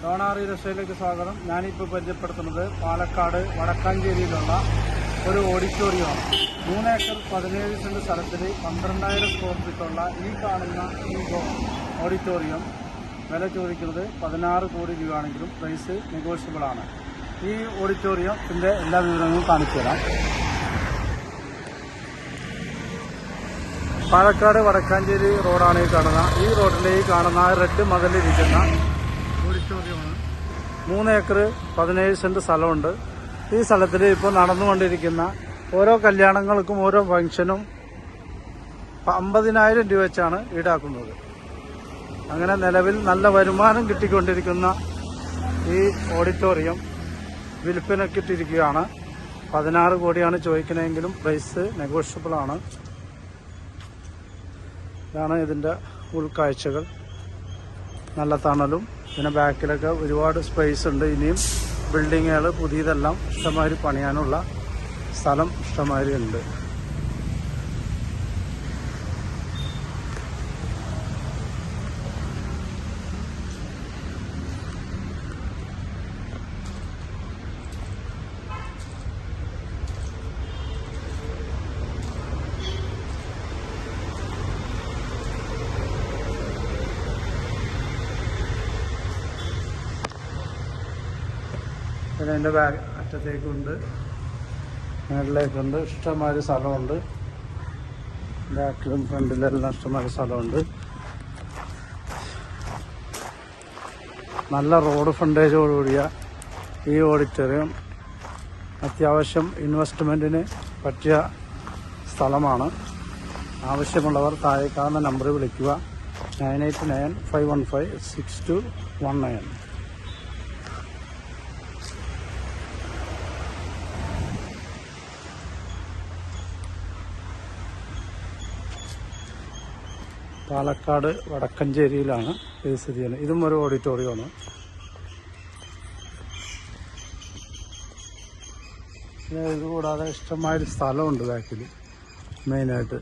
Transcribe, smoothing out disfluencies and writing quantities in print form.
ഡോണാറി റെസ്റ്റോറൻറ്റിലേക്ക് സ്വാഗതം. ഞാനിപ്പോൾ പരിചയപ്പെടുത്തുന്നത് പാലക്കാട് വടക്കാഞ്ചേരിയിലുള്ള ഒരു ഓഡിറ്റോറിയമാണ്. 3 ഏക്കർ 17 സെന്റ് സ്ഥലത്തിൽ 12,000 സ്ക്വയർ ഫീറ്റുള്ള ഈ കാണുന്ന ഈ ഓഡിറ്റോറിയം വില ചോദിക്കുന്നത് 16 കോടി രൂപയാണെങ്കിലും പ്രൈസ് നെഗോഷ്യബിൾ ആണ്. ഈ ഓഡിറ്റോറിയത്തിൻ്റെ എല്ലാ വിവരങ്ങളും കാണിച്ചു തരാം. പാലക്കാട് വടക്കാഞ്ചേരി റോഡാണ് ഈ കാണുന്ന. ഈ റോഡിലേക്ക് കാണുന്ന റെഡ് മതിലിരിക്കുന്ന ഓഡിറ്റോറിയമാണ്. 3 ഏക്കർ 17 സെന്റ് സ്ഥലമുണ്ട്. ഈ സ്ഥലത്തിൽ ഇപ്പോൾ നടന്നുകൊണ്ടിരിക്കുന്ന ഓരോ കല്യാണങ്ങൾക്കും ഓരോ ഫംഗ്ഷനും 50,000 രൂപ വെച്ചാണ് ഈടാക്കുന്നത്. അങ്ങനെ നിലവിൽ നല്ല വരുമാനം കിട്ടിക്കൊണ്ടിരിക്കുന്ന ഈ ഓഡിറ്റോറിയം വിൽപ്പനക്കിട്ടിരിക്കുകയാണ്. 16 കോടിയാണ് ചോദിക്കുന്നതെങ്കിലും പ്രൈസ് നെഗോഷ്യബിൾ ആണ്. ഇതാണ് ഇതിൻ്റെ ഉൾക്കാഴ്ചകൾ. നല്ല തണലും പിന്നെ ബാക്കിലൊക്കെ ഒരുപാട് സ്പേസ് ഉണ്ട്. ഇനിയും ബിൽഡിങ്ങുകൾ പുതിയതെല്ലാം ഇഷ്ടമാതിരി പണിയാനുള്ള സ്ഥലം ഇഷ്ടമാതിരി ഉണ്ട്. പിന്നെ അതിൻ്റെ ബാക്ക് അറ്റത്തേക്കുണ്ട്, മേളിലേക്കുണ്ട്. ഇഷ്ടംമാതിരി സ്ഥലമുണ്ട്. ബാക്കിലും ഫ്രണ്ടിലെല്ലാം ഇഷ്ടംമാതിരി സ്ഥലമുണ്ട്. നല്ല റോഡ് ഫ്രണ്ടേജോടുകൂടിയ ഈ ഓഡിറ്റോറിയം അത്യാവശ്യം ഇൻവെസ്റ്റ്മെൻറ്റിന് പറ്റിയ സ്ഥലമാണ്. ആവശ്യമുള്ളവർ താഴെ കാണുന്ന നമ്പറിൽ വിളിക്കുക. 9895156219. പാലക്കാട് വടക്കഞ്ചേരിയിലാണ് ഇത് സ്ഥിതി ചെയ്യുന്നത്. ഇതും ഒരു ഓഡിറ്റോറിയമാണ്. ഇതുകൂടാതെ ഇഷ്ടമായൊരു സ്ഥലമുണ്ട് ബാക്കിൽ മെയിനായിട്ട്.